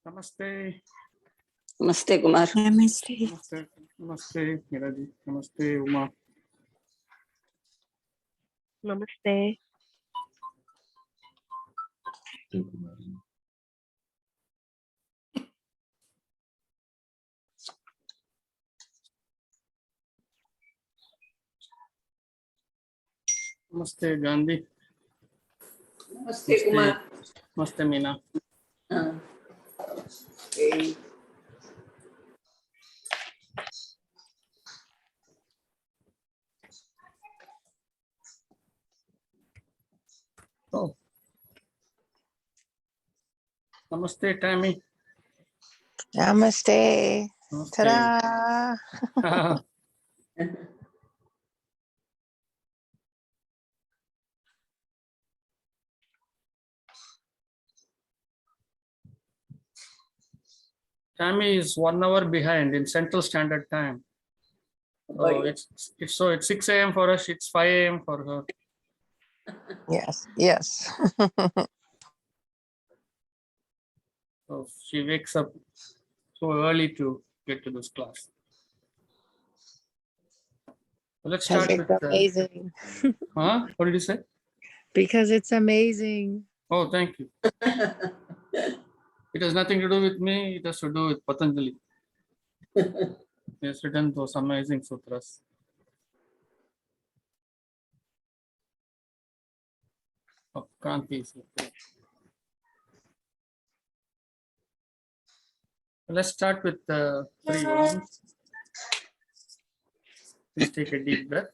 Namaste. Namaste, Kumar. Namaste. Namaste. Namaste, Miraji. Namaste, Uma. Namaste. Namaste, Gandhi. Namaste, Kumar. Namaste, Meena. Okay. Oh. Namaste, Tammy. Namaste. Namaste. Ta-da! Tammy is 1 hour behind in Central Standard Time. So it's 6 a.m. for us. It's 5 a.m. for her. Yes, yes. So she wakes up so early to get to this class. So let's Because start it's with. amazing. Huh? What did you say? Because it's amazing. Oh, thank you. It has nothing to do with me. It has to do with Patanjali. He has written those amazing sutras. Oh, Kranti is here. Let's start with the 3 Oms. Please take a deep breath.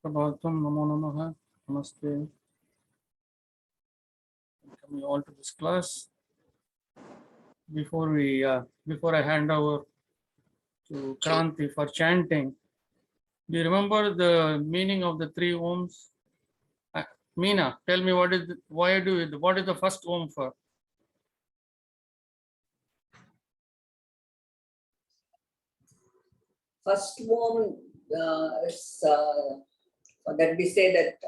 Prabhatam, Namo Namaha, Namaste. Welcome you all to this class. Before I hand over to Kranti for chanting, do you remember the meaning of the 3 Oms? Meena, tell me what is the first Om for? First one is that we say that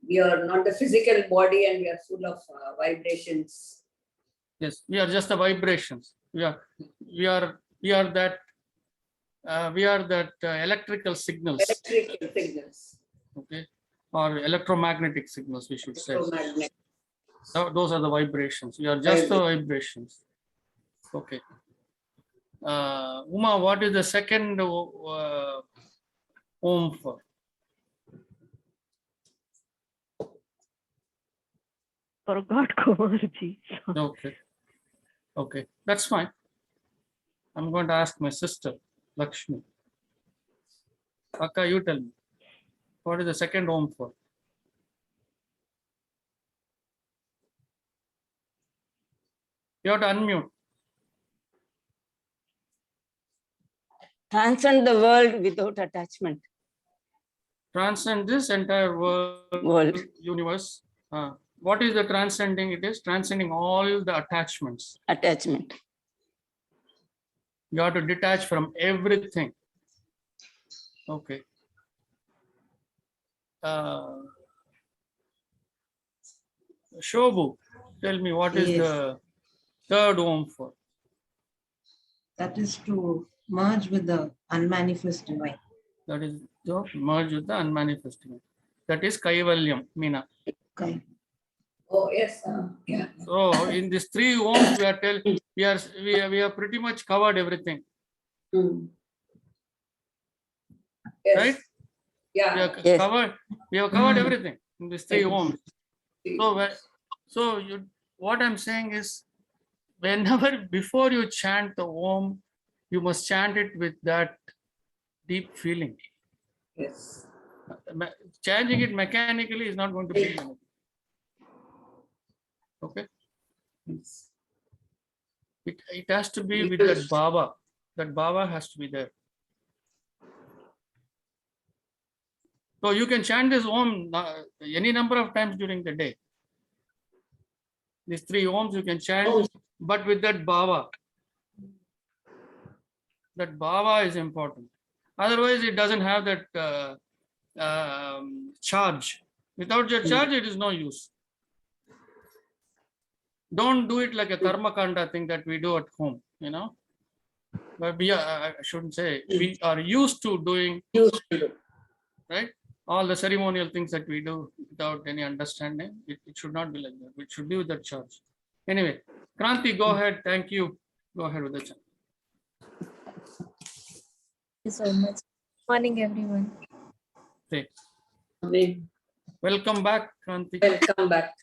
we are not the physical body and we are full of vibrations. Yes, we are just the vibrations. We are that electrical signals. Electrical signals. Okay, or electromagnetic signals, we should say. Electromagnetic. Those are the vibrations. We are just the vibrations. Okay. Uma, what is the second Om for? Forgot Kumarji. Okay, that's fine. I'm going to ask my sister, Lakshmi. Akka, you tell me. What is the second Om for? You have to unmute. Transcend the world without attachment. Transcend this entire world. Universe. What is the transcending? It is transcending all the attachments. Attachment. You have to detach from everything. Okay. Shobhu, tell me what is the third Om for? That is to merge with the unmanifest divine. That is, So merge with the unmanifesting. That is Kaivalyam, Meena. Oh, yes. Yeah. So in these 3 Oms, we are pretty much covered everything, Mm. Yes. right? Yeah. We have covered everything in these 3 Oms. See. So what I'm saying is, whenever before you chant the Om, you must chant it with that deep feeling. Yes. Chanting it mechanically is not going to bring anything. Okay. It has to be with that Baba. That Baba has to be there. So you can chant this Om any number of times during the day. These 3 Oms you can chant, but with that Baba. That Baba is important. Otherwise, it doesn't have that charge. Without your charge, it is no use. Don't do it like a karma kanda thing that we do at home, you know. But I shouldn't say, we are used to doing, right? All the ceremonial things that we do without any understanding. It should not be like that. It should be with that charge. Anyway, Kranti, go ahead. Thank you. Go ahead with the chant. Thank you so much. Morning, everyone. Okay. Amen. Welcome back, Kranti. Welcome back.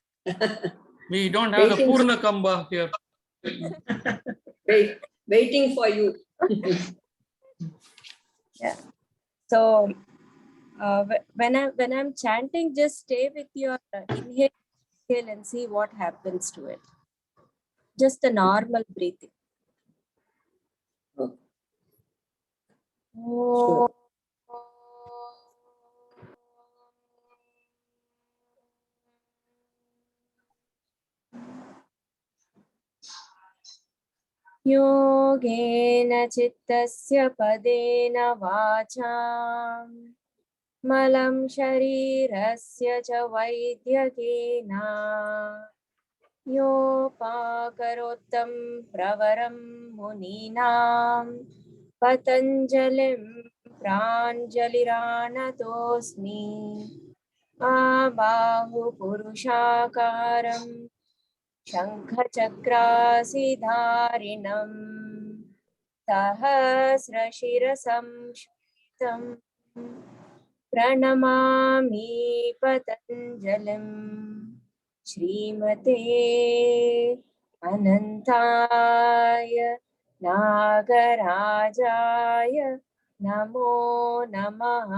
We don't have the Purna Kamba here. Waiting for you. Yeah. So when I'm chanting, just stay with your inhale, exhale, and see what happens to it. Just a normal breathing. Okay. Oh. योगेन चित्तस्य पदेन वाचां मलं शरीरस्य च वैद्यकेन योपाकरोत्तं प्रवरं मुनीनां पतञ्जलिं प्राञ्जलिरानतोऽस्मि आबाहुपुरुषाकारं शङ्खचक्रासिधारिणं सहस्रशिरसं प्रणमामि पतञ्जलिं श्रीमते अनन्ताय नागराजाय नमो नमः।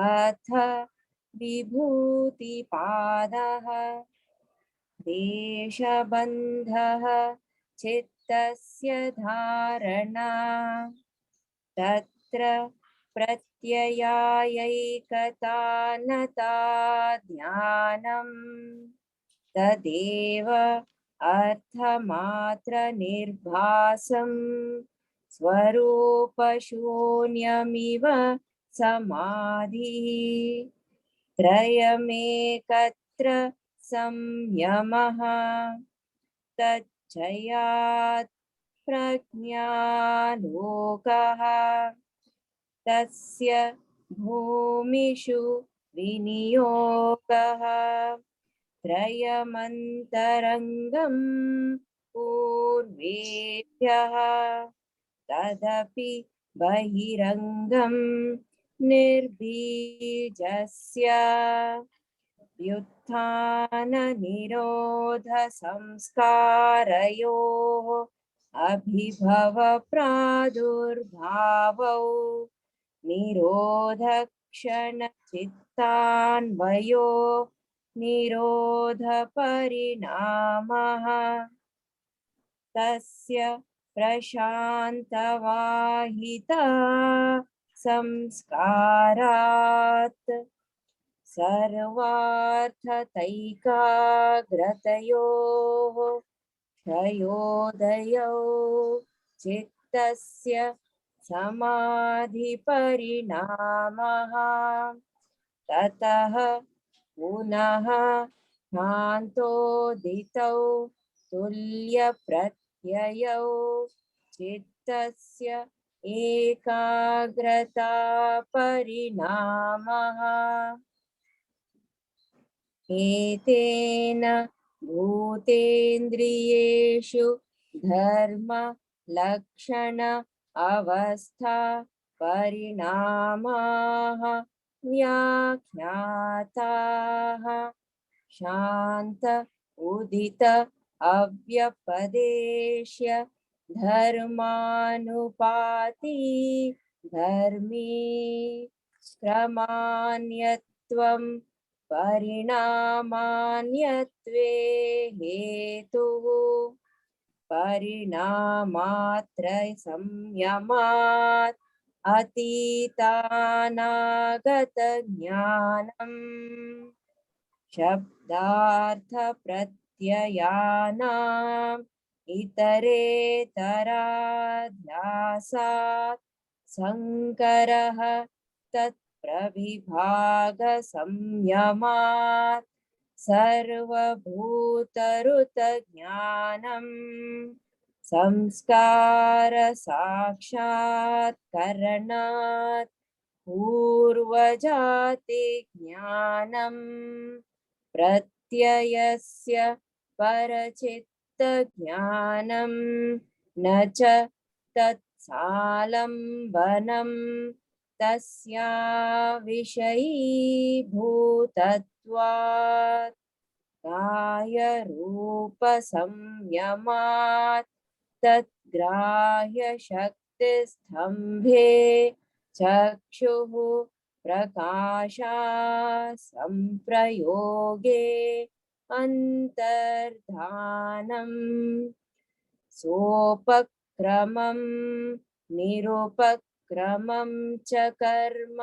अथ विभूतिपादः देशबन्धः चित्तस्य धारणा तत्र प्रत्ययायैकता नता ध्यानं तदेव अर्थमात्रनिर्भासं स्वरूपशून्यमिव समाधिः त्रयमेकत्र संयमः तच्चयात् प्रज्ञालोकः तस्य भूमिषु विनियोगः त्रयमन्तरङ्गं पूर्वेभ्यः तदपि बहिरङ्गं निर्बीजस्य व्युत्थाननिरोधसंस्कारयोः अभिभव प्रादुर्भावौ निरोधक्षणचित्तान्वयो निरोधपरिणामः तस्य प्रशान्तवाहिता संस्कारात् सर्वार्थतैकाग्रतयोः क्षयोदयौ चित्तस्य समाधिपरिणामः ततः पुनः शान्तोदितौ तुल्यप्रत्ययौ चित्तस्य एकाग्रता परिणामः एतेन भूतेन्द्रियेषु धर्म लक्षण अवस्था परिणामाः व्याख्याताः शांत उदित अव्यपदेश्य धर्मानुपाती धर्मी क्रमान्यत्वं परिणामान्यत्वे हेतुः परिणामात्र संयमात् अतीतानागत ज्ञानम् शब्दार्थ प्रत्ययानाम् इतरेतराध्यासात् संकरः तत्प्रविभाग संयमात् सर्वभूतरुत ज्ञानम् संस्कार साक्षात्करणात् पूर्वजाति ज्ञानम् प्रत्ययस्य परचित्त ज्ञानम् न च तत्सालम्बनम् तस्या विषयीभूतत्वात् काय रूप संयमात् तद्ग्राह्य शक्ति स्तंभे चक्षुः प्रकाशा संप्रयोगे अंतर्धानम् सोपक्रमं निरुपक्रमं च कर्म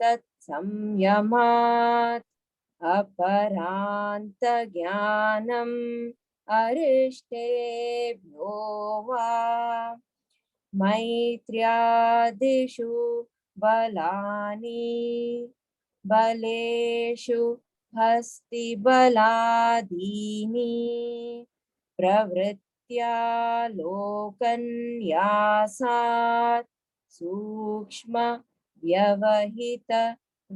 तत्संयमात् अपरान्त ज्ञानम् अरिष्टेभ्यो वा मैत्र्यादिषु बलानि बलेषु हस्तिबलादीनि प्रवृत्त्यालोकन्यासात् सूक्ष्म व्यवहित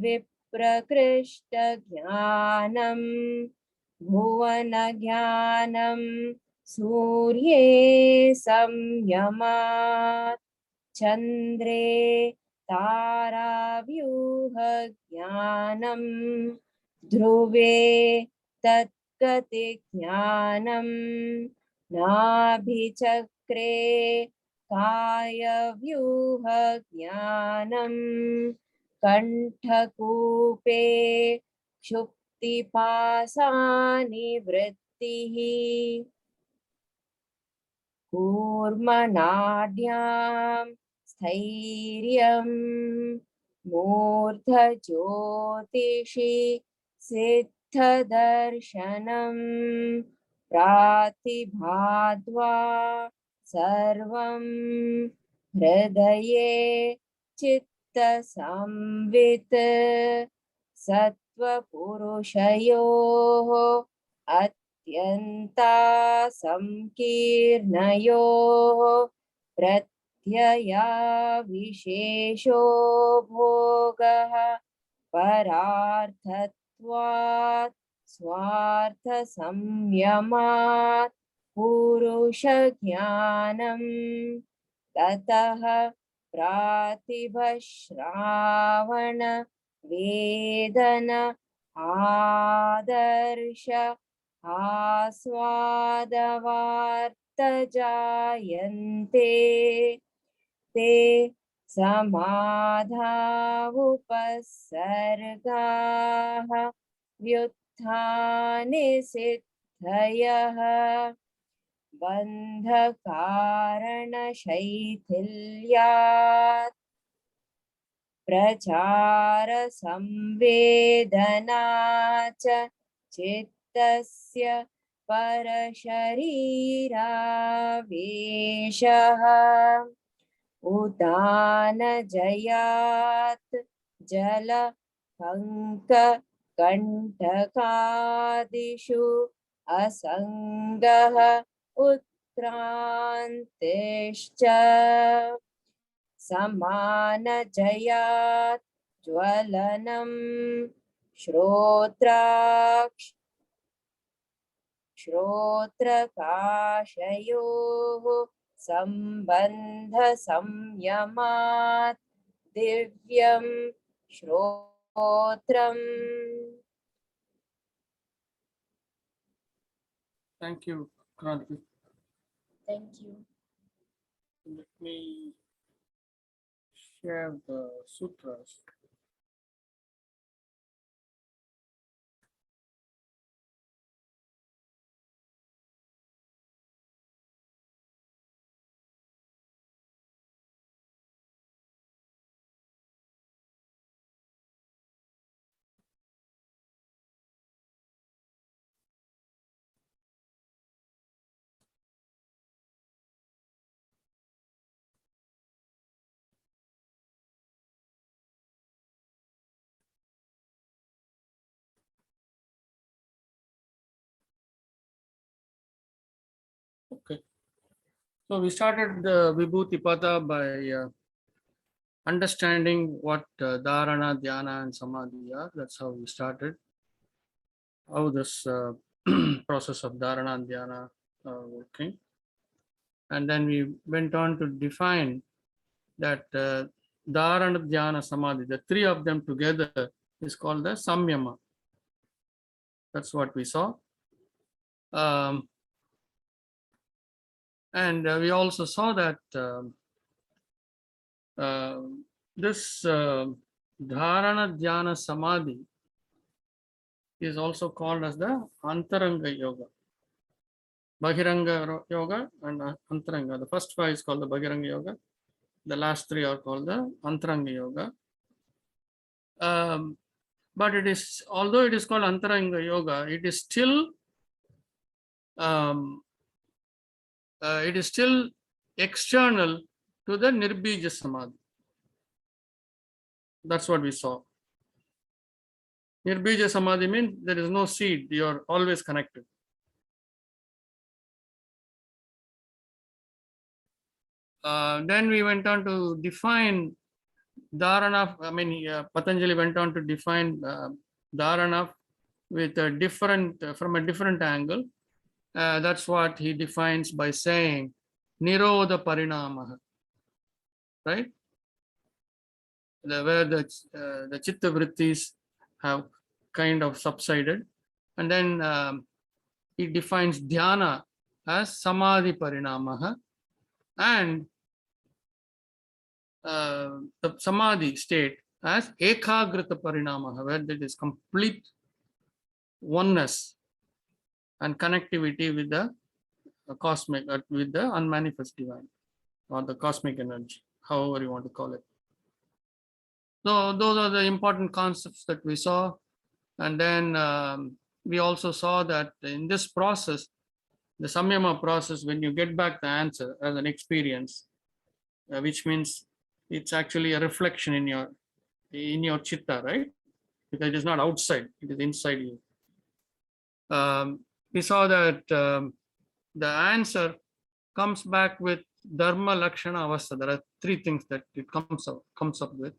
विप्रकृष्ट ज्ञानम् भुवन ज्ञानम् सूर्ये संयमात् चन्द्रे ताराव्यूह ज्ञानम् ध्रुवे तत्गति ज्ञानम् नाभिचक्रे कायव्यूह ज्ञानम् कण्ठकूपे क्षुप्तिपासानिवृत्तिः कूर्मनाड्यां स्थैर्यं मूर्धज्योतिषि सिद्धदर्शनं प्रातिभाद्वा सर्वं हृदये चित्तसंवित् सत्त्वपुरुषयोः अत्यन्ता संकीर्णयोः प्रत्यया विशेषो भोगः परार्थत्वात् स्वार्थ संयमात् पुरुषज्ञानम् ततः प्रातिभश्रावण वेदन आदर्श आस्वादवार्त जायन्ते ते समाधावुपसर्गाः व्युत्थाने सिद्धयः बन्धकारणशैथिल्यात् प्रचार संवेदना च चित्तस्य परशरीरावेशः उदानजयात् जल पङ्क कण्टकादिषु असङ्गः उत्क्रान्तिश्च समानजयात् ज्वलनं श्रोत्राक्ष श्रोत्रकाशयोः सम्बन्धसंयमात् दिव्यं श्रोत्रम्. Thank you, Kranti. Thank you. Let me share the sutras. Okay. So we started the Vibhuti Pada by understanding what Dharana, Dhyana, and Samadhi are. That's how we started. How this process of Dharana and Dhyana working. And then we went on to define that Dharana, Dhyana, Samadhi, the three of them together is called the Samyama. That's what we saw. And we also saw that this Dharana, Dhyana, Samadhi is also called as the Antaranga Yoga. Bahiranga Yoga and Antaranga. The first five is called the Bahiranga Yoga. The last three are called the Antaranga Yoga. But it is, although it is called Antaranga Yoga, it is still external to the Nirbija Samadhi. That's what we saw. Nirbija Samadhi means there is no seed, you are always connected. Then we went on to define Dharana. Patanjali went on to define Dharana with a different, from a different angle. That's what he defines by saying Nirodha Parinamaha, right? Where the Chitta Vrittis have kind of subsided. And then he defines Dhyana as Samadhi Parinamaha, and the Samadhi state as Ekagrita Parinamaha, where there is complete oneness and connectivity with the cosmic, with the unmanifest divine, or the cosmic energy, however you want to call it. So those are the important concepts that we saw. And then we also saw that in this process, the Samyama process, when you get back the answer as an experience, which means it's actually a reflection in your chitta, right? Because it is not outside, it is inside you. We saw that the answer comes back with Dharma, Lakshana, Avastha. There are three things that it comes up with.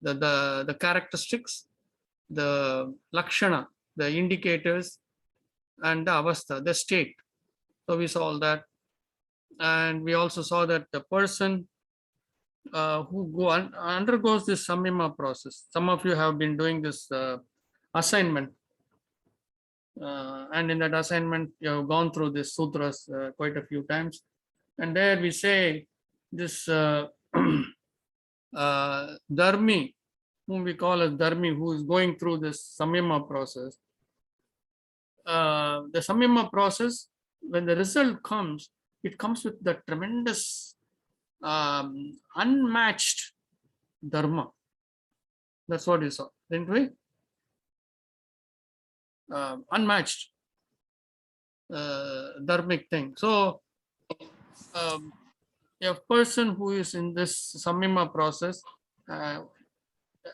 The characteristics, the Lakshana, the indicators, and the Avastha, the state. So we saw all that. And we also saw that the person who undergoes this Samyama process, some of you have been doing this assignment. And in that assignment, you have gone through this sutras quite a few times. And there we say this Dharmi, whom we call as Dharmi, who is going through this Samyama process. The Samyama process, when the result comes, it comes with the tremendous unmatched Dharma. That's what you saw, didn't we? Unmatched dharmic thing. So a person who is in this Samyama process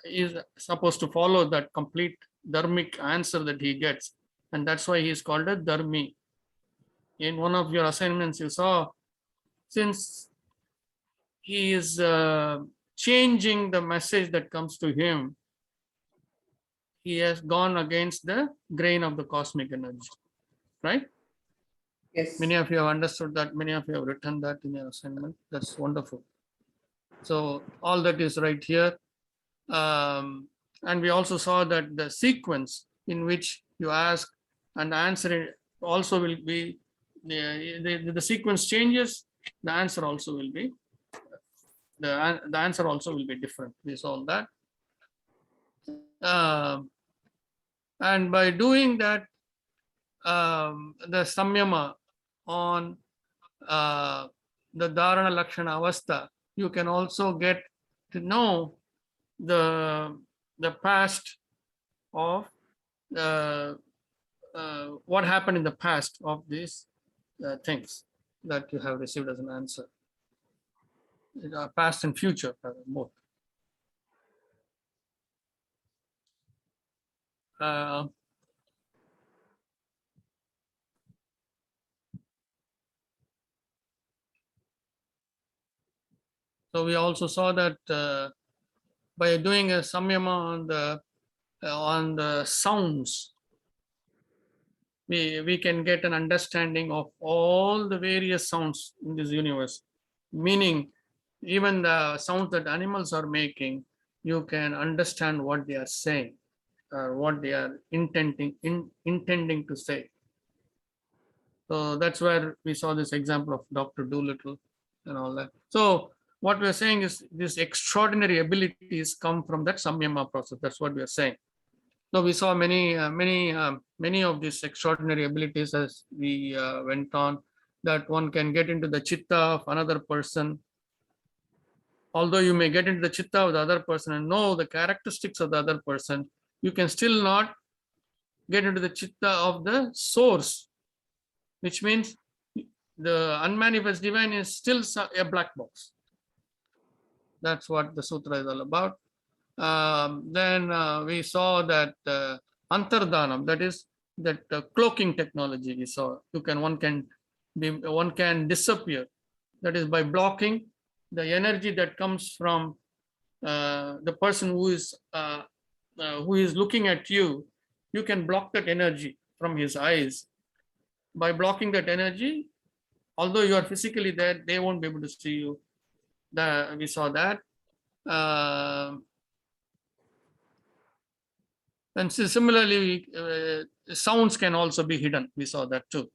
is supposed to follow that complete dharmic answer that he gets, and that's why he is called a Dharmi. In one of your assignments you saw, since he is changing the message that comes to him. He has gone against the grain of the cosmic energy, right? Yes. Many of you have understood that. Many of you have written that in your assignment. That's wonderful. So all that is right here. And we also saw that the sequence in which you ask and the answer also will be, the sequence changes, the answer also will be, the answer also will be different. We saw that. And by doing that, the samyama on the dharana lakshana avastha, you can also get to know the past of what happened in the past of these things that you have received as an answer. Past and future, both. So we also saw that by doing a samyama on the sounds, we can get an understanding of all the various sounds in this universe. Meaning, even the sounds that animals are making, you can understand what they are saying, what they are intending to say. So that's where we saw this example of Dr. Dolittle and all that. So what we're saying is these extraordinary abilities come from that samyama process. That's what we are saying. So we saw many of these extraordinary abilities as we went on, that one can get into the chitta of another person. Although you may get into the chitta of the other person and know the characteristics of the other person, you can still not get into the chitta of the source, which means the unmanifest divine is still a black box. That's what the sutra is all about. Then we saw that antardhanam, that is that cloaking technology. We saw one can disappear. That is by blocking the energy that comes from the person who is looking at you. You can block that energy from his eyes. By blocking that energy, although you are physically there, they won't be able to see you. We saw that. And similarly, sounds can also be hidden. We saw that too.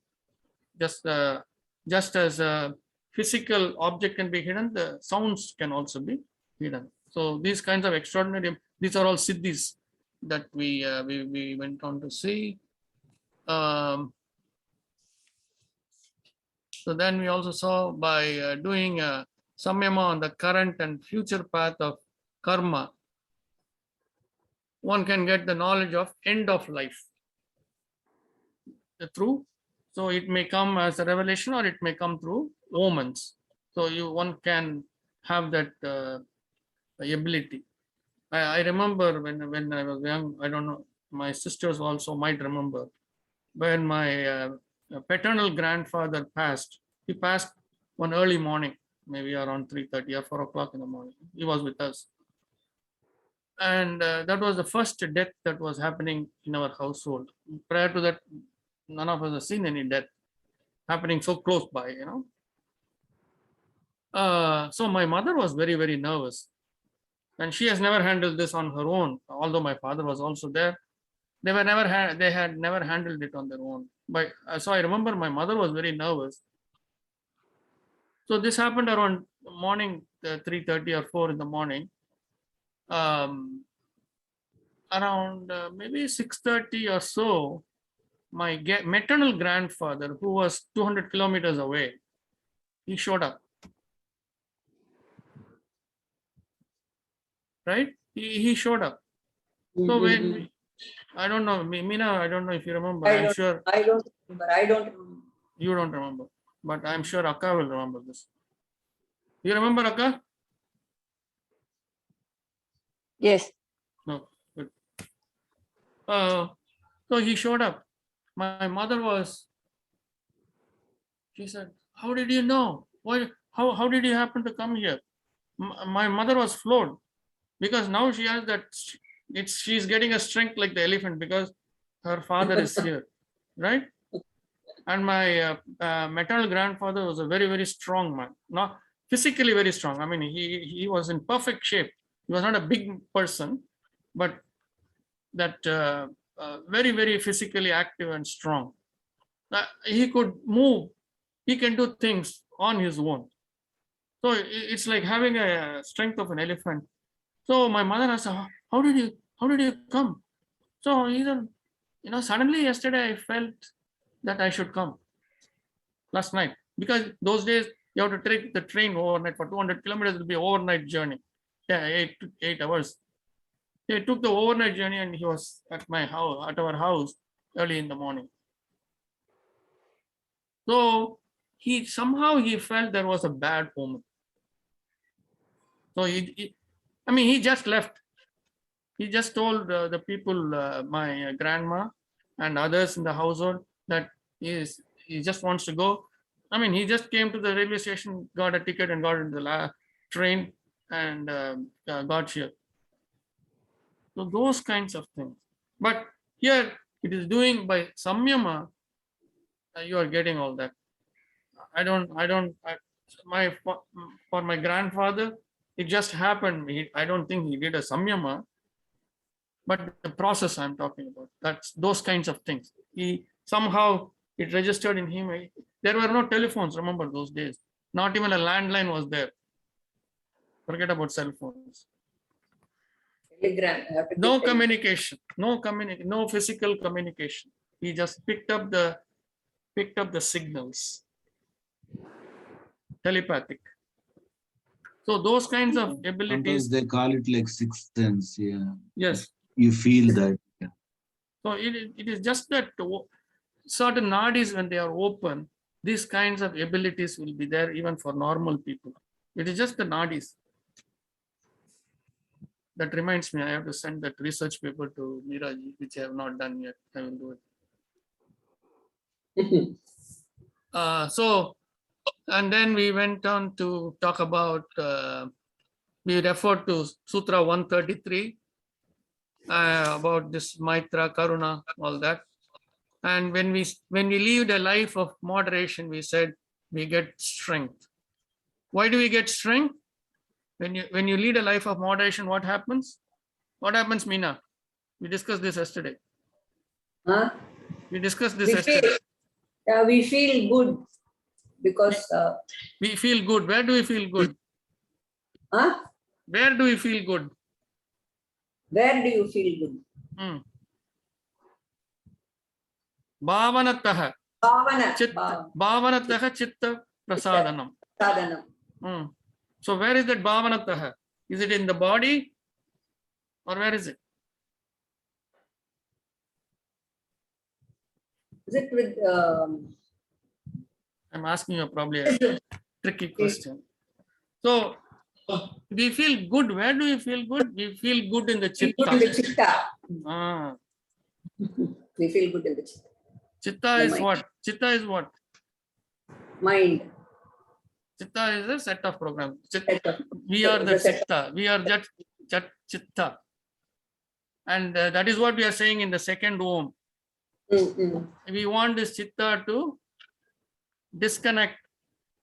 Just as a physical object can be hidden, the sounds can also be hidden. So these kinds of extraordinary, these are all siddhis that we went on to see. So then we also saw by doing samyama on the current and future path of karma, one can get the knowledge of end of life. Through, so it may come as a revelation or it may come through omens. So one can have that ability. I remember when I was young, I don't know, my sisters also might remember, when my paternal grandfather passed. He passed one early morning, maybe around 3:30 or 4 o'clock in the morning. He was with us. And that was the first death that was happening in our household. Prior to that, none of us have seen any death happening so close by, So my mother was very, very nervous. And she has never handled this on her own, although my father was also there. They had never handled it on their own. But so I remember my mother was very nervous. So this happened around morning 3:30 or 4 in the morning. Around maybe 6:30 or so, my maternal grandfather, who was 200 kilometers away, he showed up. Right? He showed up. So when I don't know, Meena, I don't know if you remember. I'm sure I don't remember. you don't remember, but I'm sure Akka will remember this. You remember, Akka? Yes. No. Good. So he showed up. My mother she said, "How did you know? How did you happen to come here?" my mother was floored because now she has that, she's getting a strength like the elephant because her father is here, right? And my maternal grandfather was a very, very strong man, not physically very strong. I mean, he was in perfect shape. He was not a big person, but that very, very physically active and strong. He could move, he can do things on his own. So it's like having a strength of an elephant. So my mother asked, how did you come? So he said, suddenly yesterday I felt that I should come last night, because those days you have to take the train overnight for 200 kilometers. It will be an overnight journey. Yeah, 8 hours. He took the overnight journey and he was at my house, at our house early in the morning. So he felt there was a bad omen. So he just left. He just told the people, my grandma and others in the household, that he just wants to go. I mean, he just came to the railway station, got a ticket and got into the train and got here. So those kinds of things. But here it is doing by samyama, you are getting all that. For my grandfather, it just happened. I don't think he did a samyama, but the process I'm talking about, that's those kinds of things. Somehow it registered in him. There were no telephones, remember those days. Not even a landline was there. Forget about cell phones. Telegram. You have to No give communication, no physical communication. He just picked up the signals. Telepathic. So those kinds of Sometimes abilities. they call it like sixth sense. Yeah. Yes. You feel that. Yeah. So it is just that certain nadis, when they are open, these kinds of abilities will be there even for normal people. It is just the nadis. That reminds me, I have to send that research paper to Miraji, which I have not done yet. I will do it. And then we went on to talk about, we referred to Sutra 133, about this Maitra, Karuna, all that. And when we live a life of moderation, we said we get strength. Why do we get strength? When you lead a life of moderation, what happens? What happens, Meena? We discussed this yesterday. Huh? We discussed this yesterday. We feel good because. We feel good. Where do we feel good? Huh? Where do we feel good? Where do you feel good? Bhavanataha. Bhavanataha chitta prasadanam. Sadhanam. So where is that bhavanataha? Is it in the body or where is it? Is it with? I'm asking you probably a tricky question. So we feel good. Where do we feel good? We feel good in the chitta. Good in the chitta. We feel good in the chitta. Chitta is what? Chitta is what? Mind. Chitta is a set of programs. We are the chitta. We are just chitta. And that is what we are saying in the second Om. We want this chitta to disconnect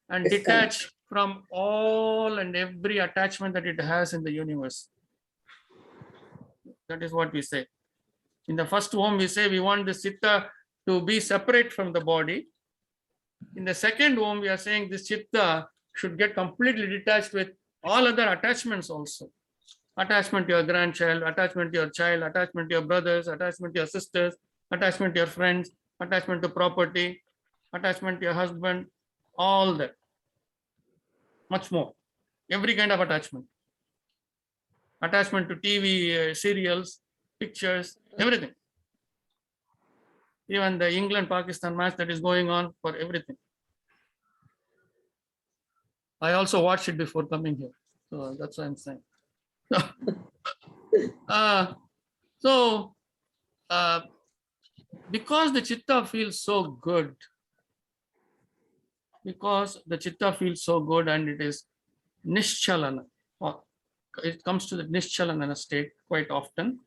and detach from all and every attachment that it has in the universe. That is what we say. In the first Om, we say we want this chitta to be separate from the body. In the second Om, we are saying this chitta should get completely detached with all other attachments also. Attachment to your grandchild, attachment to your child, attachment to your brothers, attachment to your sisters, attachment to your friends, attachment to property, attachment to your husband, all that. Much more. Every kind of attachment. Attachment to TV, serials, pictures, everything. Even the England-Pakistan match that is going on, for everything. I also watched it before coming here. So that's what I'm saying. Because the chitta feels so good, and it is nischalana, it comes to the Nischalana state quite often.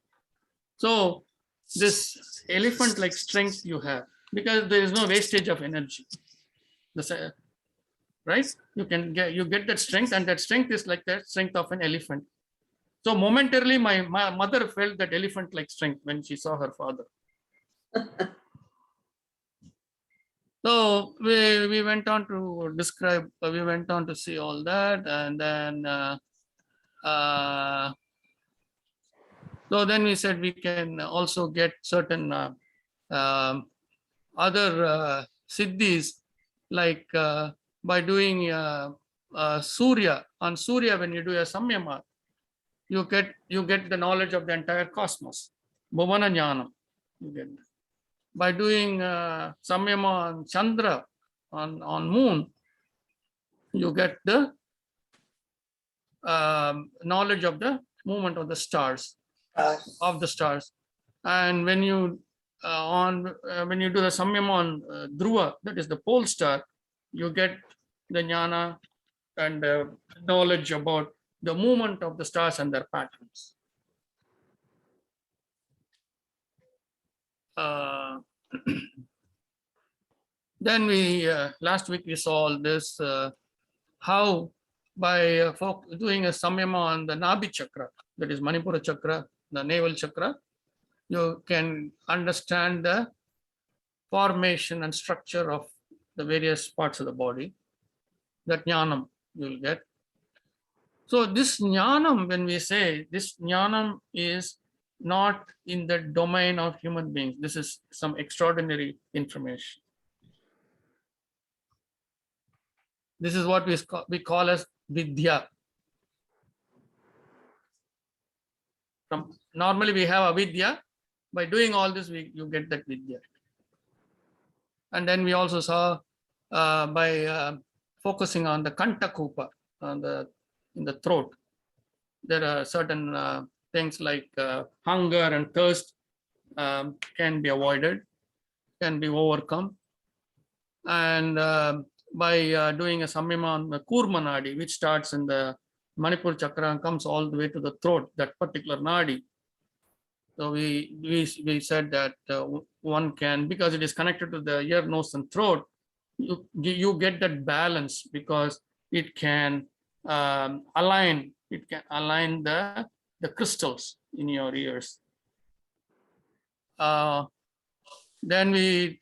So this elephant-like strength you have, because there is no wastage of energy. Right? You get that strength, and that strength is like the strength of an elephant. So momentarily, my mother felt that elephant-like strength when she saw her father. So we went on to describe, we went on to see all that, and then so then we said we can also get certain other siddhis, like by doing Surya. On Surya, when you do a samyama, you get the knowledge of the entire cosmos. Bhuvana Jnanam. You get that. By doing samyama on Chandra, on moon, you get the knowledge of the movement of the stars, And when you when you do the samyama on Dhruva, that is the pole star, you get the jnana and knowledge about the movement of the stars and their patterns. Then we last week we saw all this, how by doing a samyama on the Nabhi chakra, that is Manipura chakra, the navel chakra, you can understand the formation and structure of the various parts of the body. That jnanam you will get. So this jnanam, when we say this jnanam is not in the domain of human beings, this is some extraordinary information. This is what we call as vidya. Normally we have avidya. By doing all this, you get that vidya. And then we also saw by focusing on the kanta kupa, in the throat, there are certain things like hunger and thirst can be avoided, can be overcome. And by doing a samyama on the kurma nadi, which starts in the Manipur chakra and comes all the way to the throat, that particular nadi. So we said that one can, because it is connected to the ear, nose, and throat, you get that balance, because it can align the crystals in your ears. Then we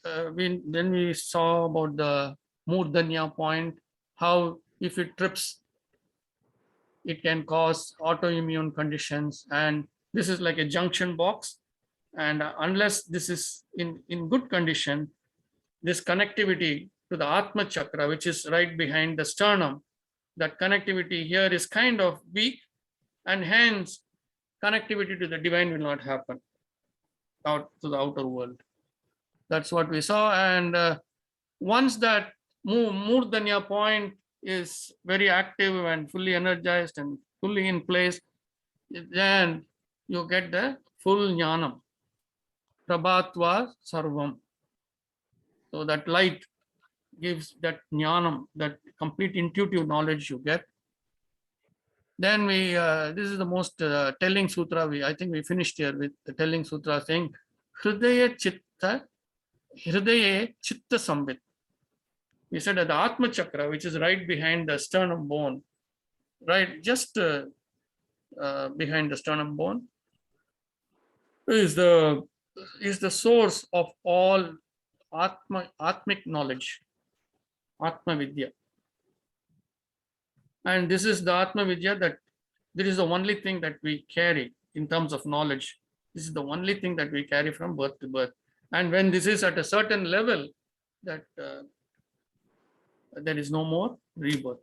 saw about the Murdanya point, how if it trips, it can cause autoimmune conditions, and this is like a junction box, and unless this is in good condition, this connectivity to the Atma chakra, which is right behind the sternum, that connectivity here is kind of weak, and hence connectivity to the divine will not happen out to the outer world. That's what we saw. And once that Murdanya point is very active and fully energized and fully in place, then you get the full jnanam. Prabhatva sarvam. So that light gives that jnanam, that complete intuitive knowledge you get. Then we, this is the most telling sutra. I think we finished here with the telling sutra saying, Hridaya chitta sambit. We said that the Atma chakra, which is right behind the sternum bone, right, just behind the sternum bone, is the source of all Atmic knowledge, Atma Vidya. And this is the Atma Vidya that this is the only thing that we carry in terms of knowledge. This is the only thing that we carry from birth to birth. And when this is at a certain level, that there is no more rebirth.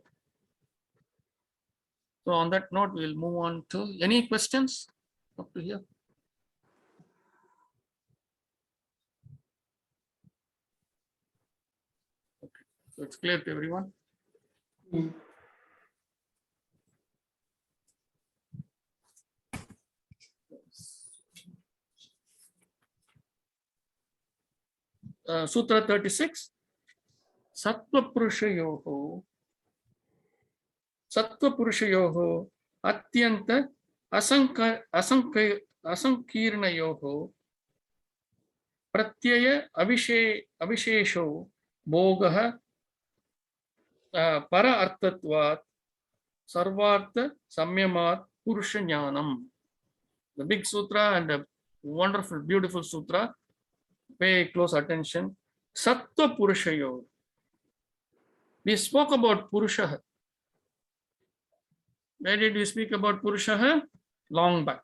So on that note, we'll move on to any questions up to here. Okay, so it's clear to everyone. Sutra 36. Sattva Purushayoho atyanta asankirnayoho pratyaya avishesho bhogah para artatvat sarvartha samyamat purusha jnanam. The big sutra and a wonderful, beautiful sutra. Pay close attention. Sattva Purushayo. We spoke about Purusha. Where did we speak about Purusha? Long back.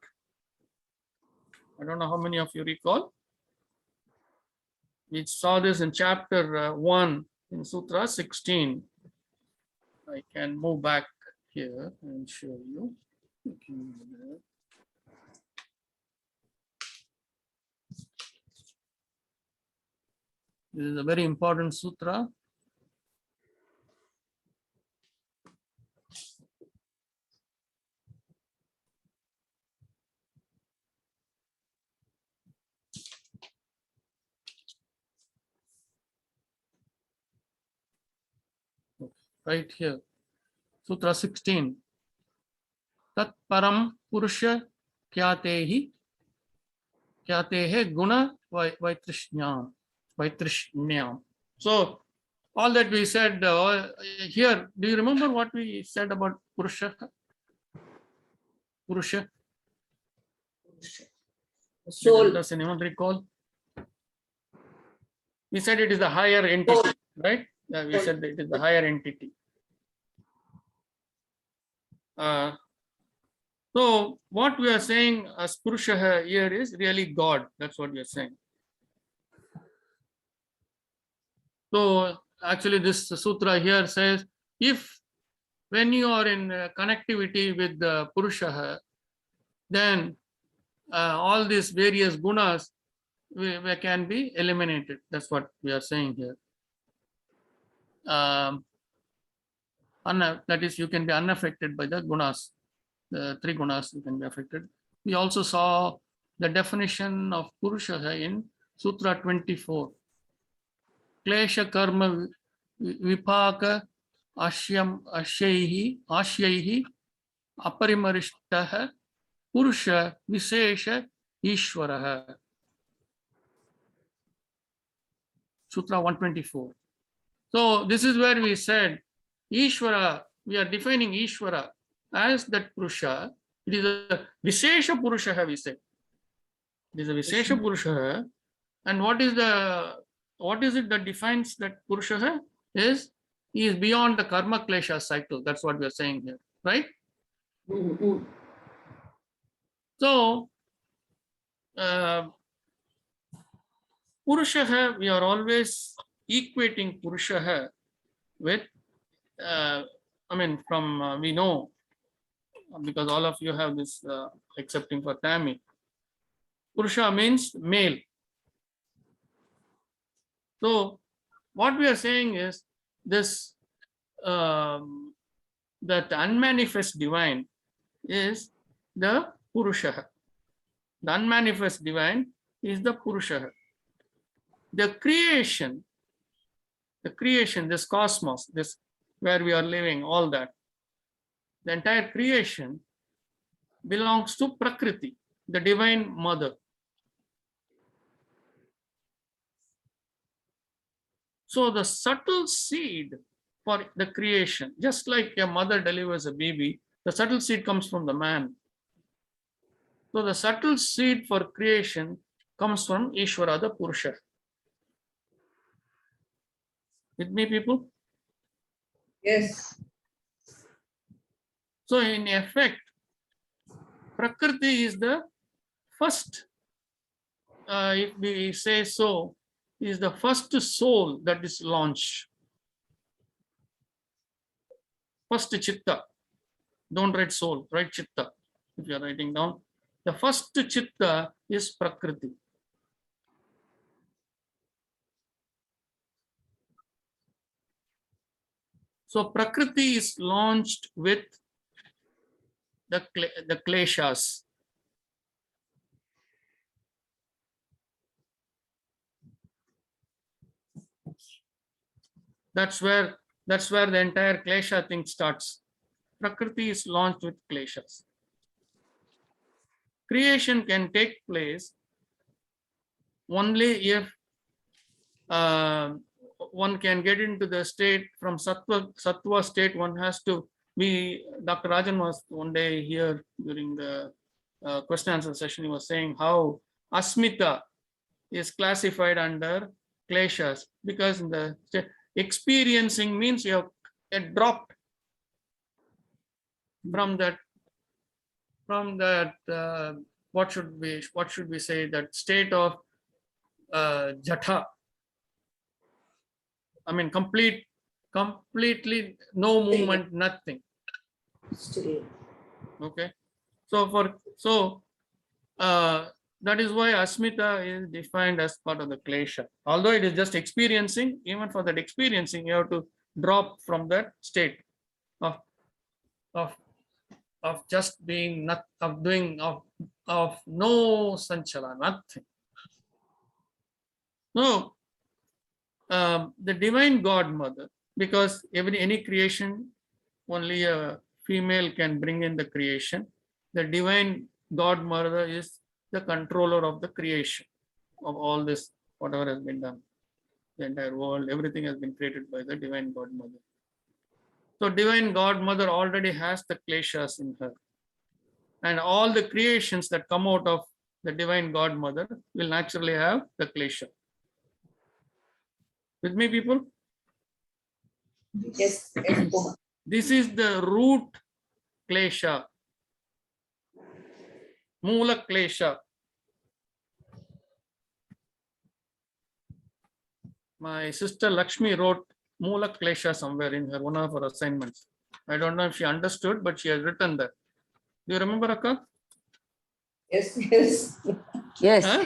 I don't know how many of you recall. We saw this in chapter 1 in Sutra 16. I can move back here and show you. This is a very important sutra. Right here, Sutra 16. Tat param purusha kyatehi guna vaitrishnam. So all that we said here, do you remember what we said about Purusha? Purusha? Soul. Does anyone recall? We said it is the higher entity, right? We said that it is the higher entity. So what we are saying as Purusha here is really God. That's what we are saying. So actually this sutra here says, if when you are in connectivity with the Purusha, then all these various gunas we can be eliminated. That's what we are saying here. That is, you can be unaffected by the gunas. The three gunas you can be affected. We also saw the definition of Purusha in Sutra 24. Klesha karma vipaka ashyaihi aparimarishtah Purusha Visesha Ishvaraha. Sutra 124. So this is where we said Ishvara, we are defining Ishvara as that Purusha. It is a Visesha Purusha, we say. It is a Visesha Purusha. And what is it that defines that Purusha? He is beyond the karma klesha cycle. That's what we are saying here, right? Mhm. So Purusha, we are always equating Purusha with, we know, because all of you have this, excepting for Tammy, Purusha means male. So what we are saying is this, that unmanifest divine is the Purusha. The unmanifest divine is the Purusha. The creation, this cosmos, this where we are living, all that, the entire creation belongs to Prakriti, the divine mother. So the subtle seed for the creation, just like a mother delivers a baby, the subtle seed comes from the man. So the subtle seed for creation comes from Ishvara, the Purusha. With me, people? Yes. So in effect, Prakriti is the first, if we say so, is the first soul that is launched. First chitta. Don't write soul, write chitta if you are writing down. The first chitta is Prakriti. So Prakriti is launched with the kleshas. That's where the entire klesha thing starts. Prakriti is launched with kleshas. Creation can take place only if one can get into the state from sattva state. One has to be. Dr. Rajan was one day here during the question answer session. He was saying how asmita is classified under kleshas, because in the experiencing means you have dropped from that what should we say, that state of jatha. I mean, completely no movement, nothing. Still. Okay. So that is why asmita is defined as part of the klesha. Although it is just experiencing, even for that experiencing, you have to drop from that state of just being not of doing of no sanchala, nothing. No, the divine godmother, because any creation only a female can bring in the creation. The divine godmother is the controller of the creation of all this, whatever has been done. The entire world, everything has been created by the divine godmother. So divine godmother already has the kleshas in her. And all the creations that come out of the divine godmother will naturally have the klesha. With me, people? Yes, yes, Uma. This is the root klesha, mula klesha. My sister Lakshmi wrote mula klesha somewhere in her one of her assignments. I don't know if she understood, but she has written that. Do you remember, Akka? Yes, yes. Yes, Huh?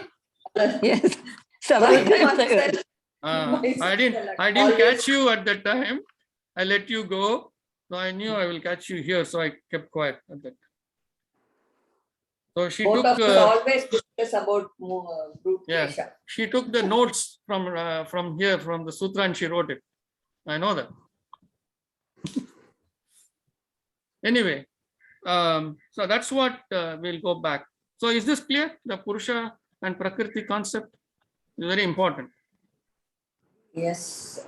yes. Several times I heard. I didn't catch you at that time. I let you go. So I knew I will catch you here. So I kept quiet at that. So she Both took of us always discuss about root yeah, klesha. she took the notes from here, from the sutra, and she wrote it. I know that. Anyway, so that's what we'll go back. So is this clear? The Purusha and Prakriti concept is very important. Yes.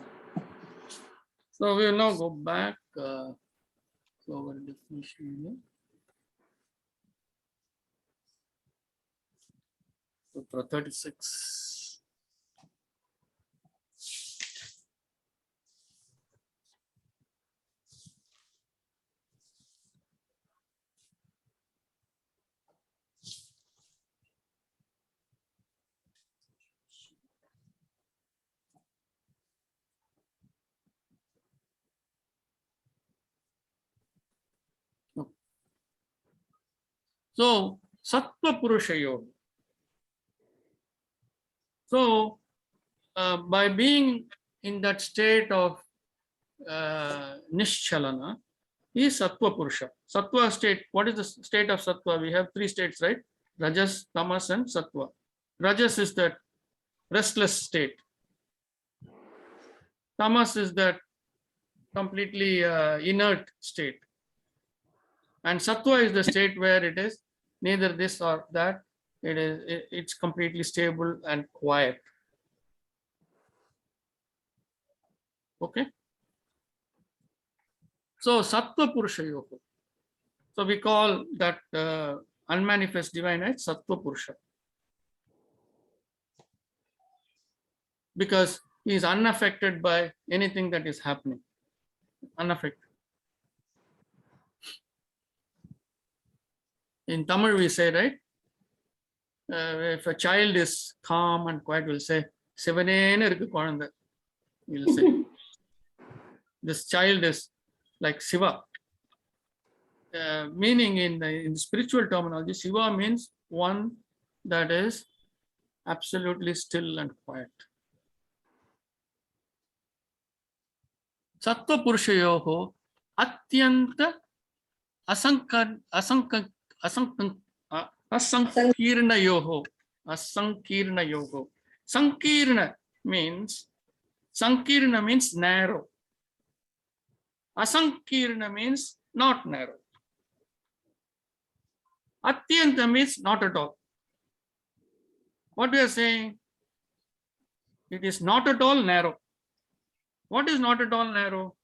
So we will now go back to our definition here. Sutra 36. So Sattva Purusha Yoga. So by being in that state of Nishchalana is Sattva Purusha. Sattva state, what is the state of Sattva? We have three states, right? Rajas, Tamas, and Sattva. Rajas is that restless state. Tamas is that completely inert state. And Sattva is the state where it is neither this or that. It's completely stable and quiet. Okay. So Sattva Purusha Yoga. So we call that unmanifest divine as Sattva Purusha, because he is unaffected by anything that is happening. Unaffected. In Tamil we say, right? If a child is calm and quiet, we'll say, Sivanena irukku kolanda. We'll say, this child is like Siva. Meaning in spiritual terminology, Siva means one that is absolutely still and quiet. Sattva Purushayoho Atyanta Asankirna Yoho. Asankirna Yoho. Sankirna means narrow. Asankirna means not narrow. Atyanta means not at all. What we are saying? It is not at all narrow. What is not at all narrow?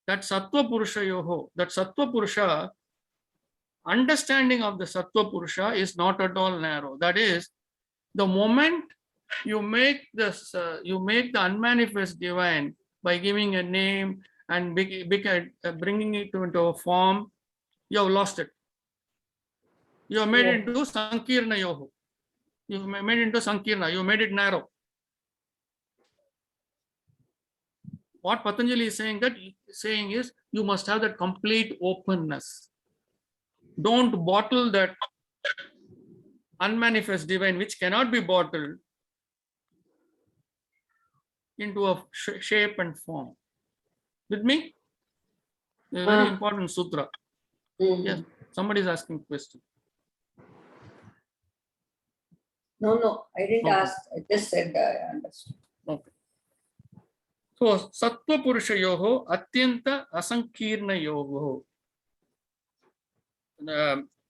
That Sattva Purusha Yoho, that Sattva Purusha, understanding of the Sattva Purusha is not at all narrow. That is, the moment you make this, you make the unmanifest divine by giving a name and bringing it into a form, you have lost it. You have made it into Sankirna Yoho. You made it into Sankirna. You made it narrow. What Patanjali is saying is you must have that complete openness. Don't bottle that unmanifest divine, which cannot be bottled, into a shape and form. With me? A very important sutra. Yes, somebody is asking a question. No, I didn't Okay. ask. I just said I understood. Okay. So, Sattva Purusha Yoho, Atyanta Asankirna Yoho.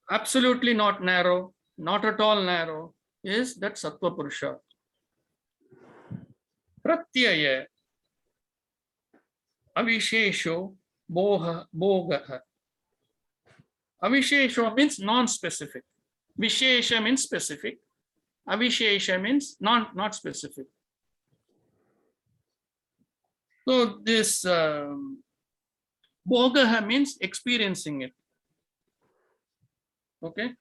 Absolutely not narrow, not at all narrow, is that Sattva Purusha. Pratyaya Avishesho Bogaha. Avishesho means non-specific. Vishesha means specific. Avishesha means not specific. So this Bogaha means experiencing it. Okay.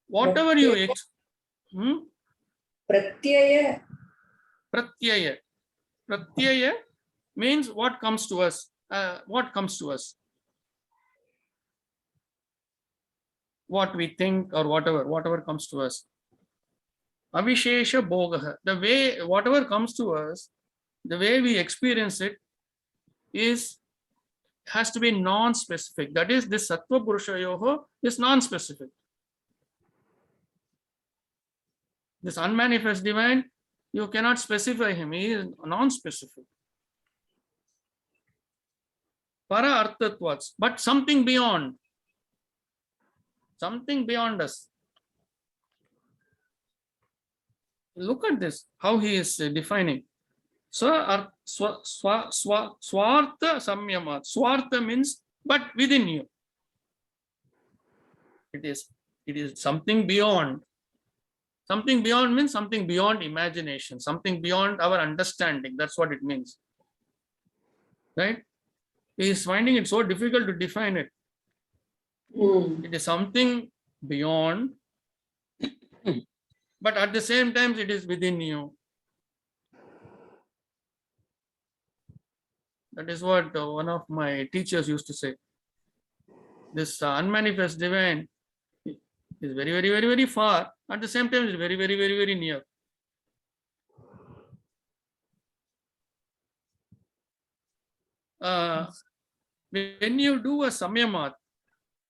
Whatever you Pratyaya. Pratyaya. Pratyaya means what comes to us. What comes to us. What we think or whatever comes to us. Avishesha Bogaha. The way, whatever comes to us, the way we experience it has to be non-specific. That is, this Sattva Purusha Yoho is non-specific. This unmanifest divine, you cannot specify him. He is non-specific. Para arthatvats, but something beyond. Something beyond us. Look at this, how he is defining. Swartha samyamat. Swartha means but within you. It is something beyond. Something beyond means something beyond imagination, something beyond our understanding. That's what it means. Right? He is finding it so difficult to define it. It is something beyond, but at the same time, it is within you. That is what one of my teachers used to say. This unmanifest divine is very, very, very, very far. At the same time, it is very, very, very, very near. When you do a samyamat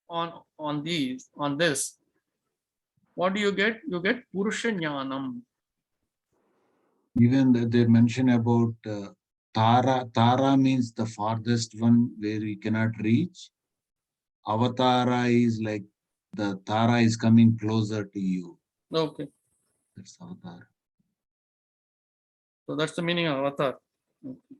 on this, what do you get? You get Purusha Jnanam. Even they mention about Tara. Tara means the farthest one where we cannot reach. Avatara is like the Tara is coming closer to you. Okay. That's Avatara. So that's the meaning of avatar. Okay.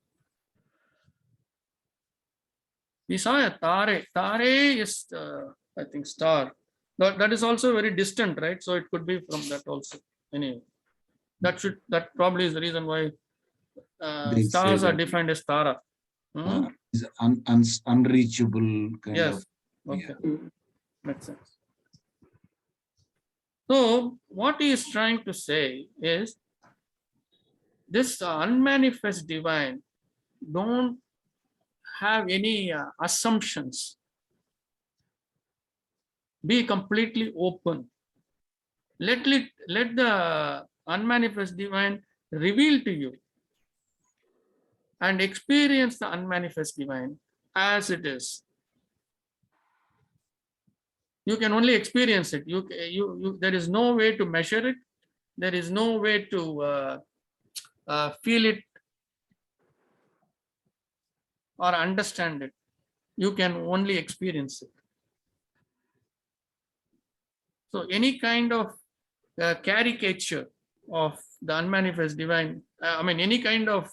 We saw a Tare. Tare is, I think, star. That is also very distant, right? So it could be from that also. Anyway, that probably is the reason why stars are defined as Tara. Is unreachable kind Yes. of. Okay. Yeah. Makes sense. So what he is trying to say is this unmanifest divine, don't have any assumptions. Be completely open. Let the unmanifest divine reveal to you and experience the unmanifest divine as it is. You can only experience it. There is no way to measure it. there is no way to feel it or understand it. You can only experience it. So any kind of caricature of the unmanifest divine, any kind of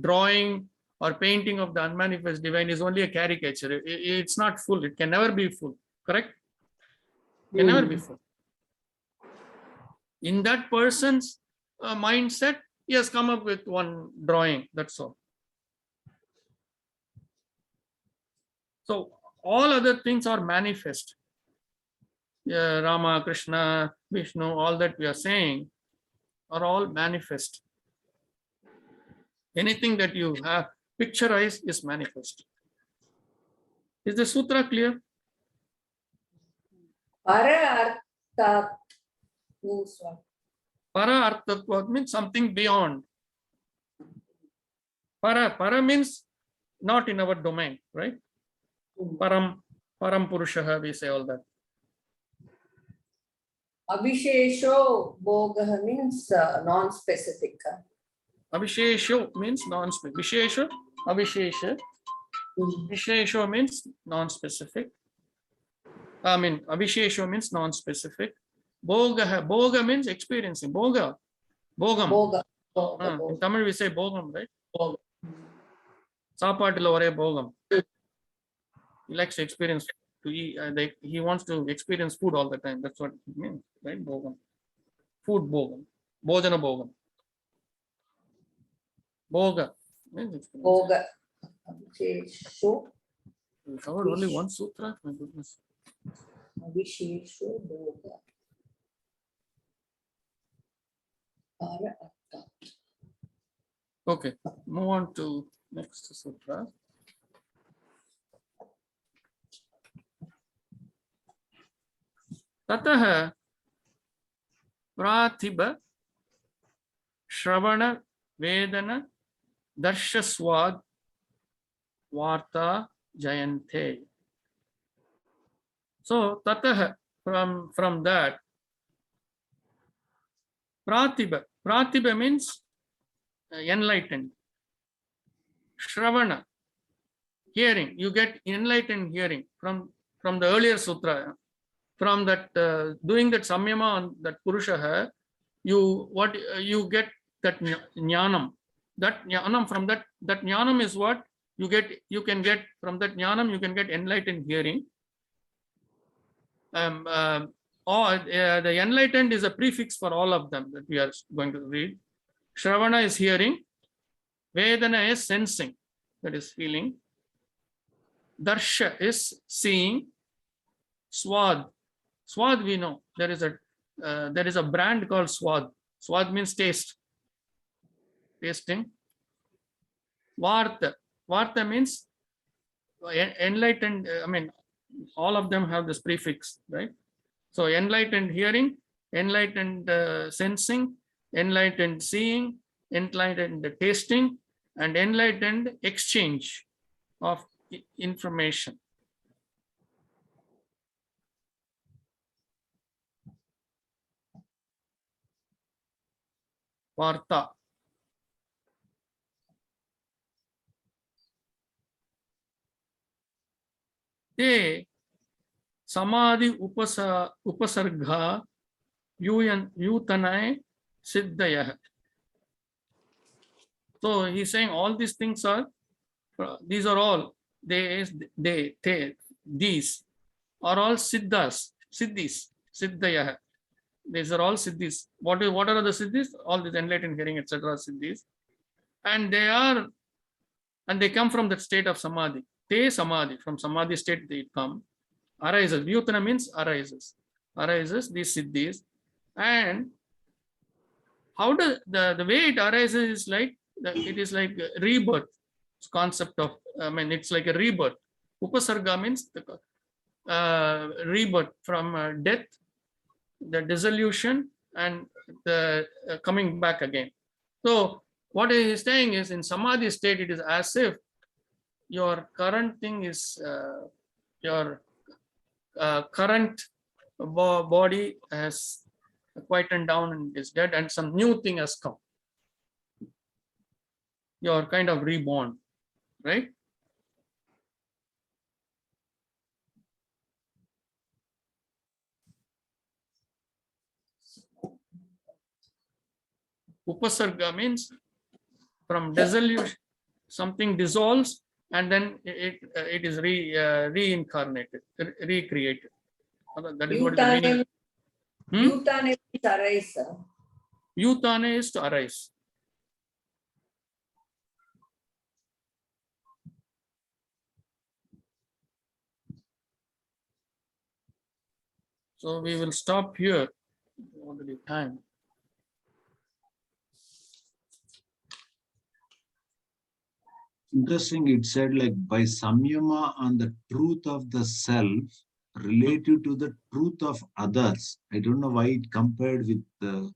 drawing or painting of the unmanifest divine is only a caricature. It's not full. It can never be full. Correct? Can never be full. In that person's mindset, he has come up with one drawing. That's all. So all other things are manifest. Rama, Krishna, Vishnu, all that we are saying are all manifest. Anything that you have picturized is manifest. Is the sutra clear? Para artha means what? Para arthatvat means something beyond. Para means not in our domain, right? Param Purushaha, we say all that. Avishesho bhoga means non-specific. Avishesho means non-specific. Vishesha, Avishesha. Vishesho means non-specific. Avishesho means non-specific. Bhoga means experiencing. Bogam. Bhoga. In Tamil we say bogam, right? Sapaatila ore bogam. He likes to experience, to eat, he wants to experience food all the time. That's what it means, right? Bogam. Food bogam. Bhojana bogam. Bhoga means experience. Bhoga. Avishesho. We covered only one sutra. My goodness. Avishesho bhoga. Para artha. Okay, move on to next sutra. Tatah pratibha shravana vedana darshaswad varta jayante. So tatah, from that, pratibha means enlightened. Shravana, hearing, you get enlightened hearing from the earlier sutra. From that doing that samyama on that purusha, you get that jnanam. That jnanam, from that jnanam is what you get. You can get from that jnanam, you can get enlightened hearing. The enlightened is a prefix for all of them that we are going to read. Shravana is hearing. Vedana is sensing, that is feeling. Darsha is seeing. Swad we know there is a brand called Swad. Swad means taste, tasting. Varta means enlightened. All of them have this prefix, right? So enlightened hearing, enlightened sensing, enlightened seeing, enlightened tasting, and enlightened exchange of information. Varta. Te samadhi upasargha yutanay siddhayah. So he's saying all these things are, these are all, these are all siddhas, siddhayah. These are all siddhis. What are the siddhis? All these enlightened hearing, etc. siddhis. And they come from that state of samadhi. Te samadhi, from samadhi state they come. Arises. Vyutana means arises. Arises, these siddhis. And how does the way it arises is like, it is like rebirth. It's concept of, it's like a rebirth. Upasarga means rebirth from death, the dissolution, and the coming back again. So what he is saying is, in samadhi state, it is as if your current thing is your current body has quietened down and is dead, and some new thing has come. You're kind of reborn, right? Upasarga means from dissolution, something dissolves and then it is reincarnated, recreated. That is what is the meaning. Utane means arise, sir. Utane is to arise. So we will stop here. Already time. Interesting, it said like by samyama on the truth of the self relative to the truth of others. I don't know why it compared with the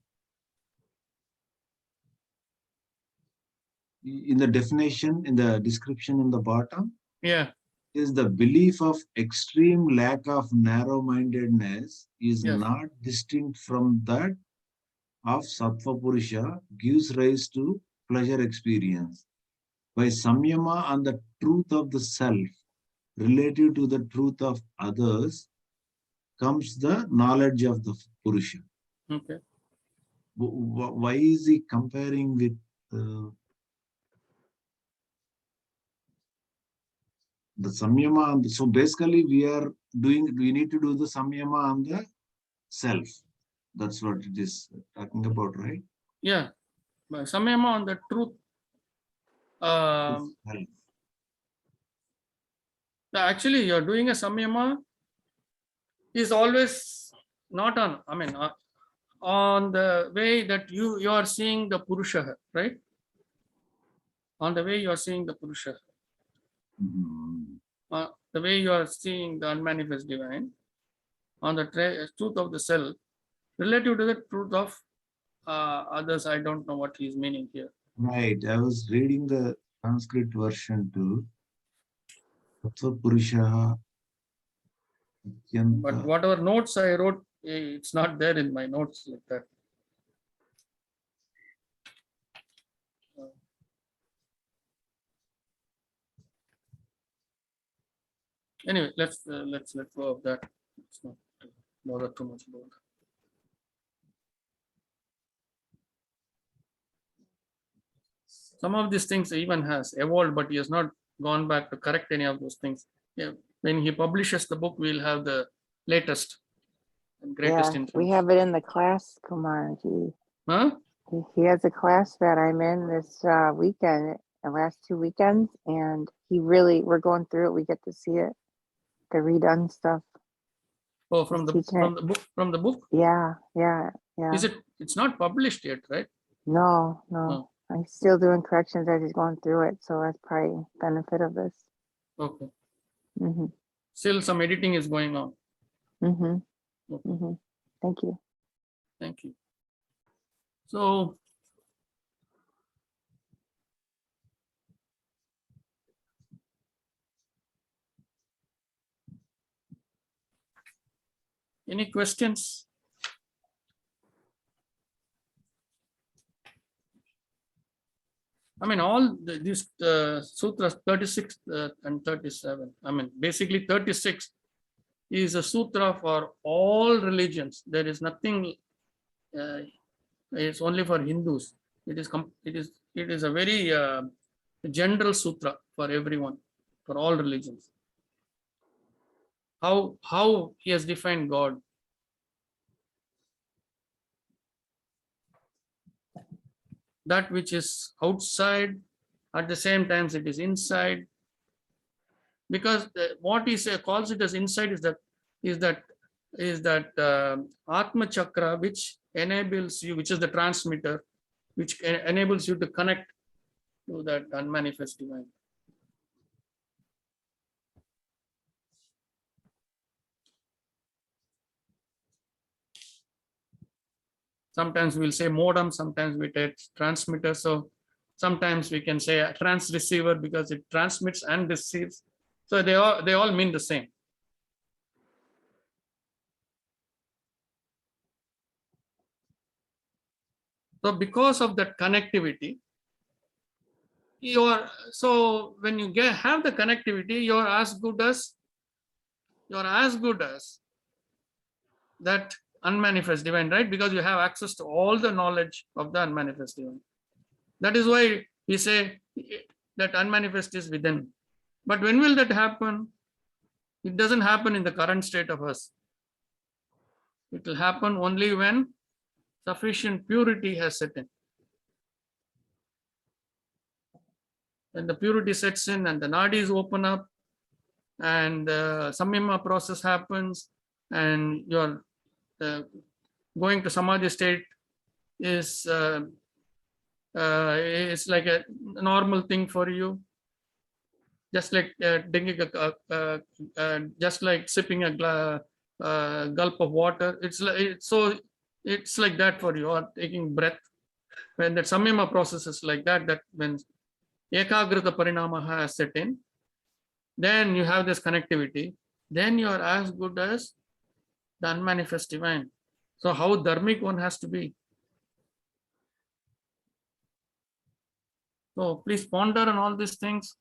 in the definition, in the description in the bottom, Yeah. is the belief of extreme lack of narrow-mindedness is Yes. not distinct from that of Sattva Purusha, gives rise to pleasure experience. By samyama on the truth of the self relative to the truth of others comes the knowledge of the Purusha. Okay. Why is he comparing with the samyama? So basically we need to do the samyama on the self. That's what it is talking about, right? Yeah. But samyama on the truth. Self. Actually, you're doing a samyama is always not on, on the way that you are seeing the Purusha, right? On the way you are seeing the Purusha, the way you are seeing the unmanifest divine, on the truth of the self, relative to the truth of others. I don't know what he's meaning here. Right. I was reading the Sanskrit version too. Sattva Purusha. But whatever notes I wrote, it's not there in my notes like that. Anyway, let's let go of that. Let's not bother too much about that. Some of these things even has evolved, but he has not gone back to correct any of those things. Yeah. When he publishes the book, we'll have the latest and greatest Yeah, we information. have it in the class, Kumarji. Huh? He has a class that I'm in this weekend, the last 2 weekends, and we're going through it. We get to see it, the redone stuff. Oh, from the book. Yeah. Is it? It's not published yet, right? No. No. I'm still doing corrections as he's going through it, so that's probably benefit of this. Okay. Mm-hmm. Still, some editing is going on. Mm-hmm. Okay. Mm-hmm. Thank you. Thank you. So, any questions? All these sutras 36 and 37. Basically 36 is a sutra for all religions. There is nothing. It's only for Hindus. It is a very general sutra for everyone, for all religions. How he has defined God. That which is outside, at the same time it is inside. Because what he calls it as inside is that Atma Chakra, which enables you, which is the transmitter, which enables you to connect to that unmanifest divine. Sometimes we'll say modem, sometimes we take transmitter. So sometimes we can say a transceiver because it transmits and receives. So they all mean the same. So because of that connectivity, so when you have the connectivity, you're as good as that unmanifest divine, right? Because you have access to all the knowledge of the unmanifest divine. That is why we say that unmanifest is within. But when will that happen? It doesn't happen in the current state of us. It will happen only when sufficient purity has set in. When the purity sets in and the nadis open up and the samyama process happens and you're going to samadhi state is it's like a normal thing for you, just like drinking just like sipping a gulp of water. It's like that for you, or taking breath. When that samyama process is like that, that when ekagrita parinama has set in, then you have this connectivity, then you are as good as the unmanifest divine. So how dharmic one has to be. So please ponder on all these things.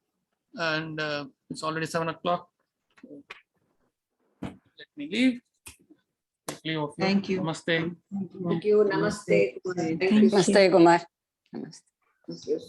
And it's already 7 o'clock. Let me leave. Take leave of you. Thank you. Namaste. Thank you. Namaste. Thank you. Namaste, Kumar. Namaste. Thank you.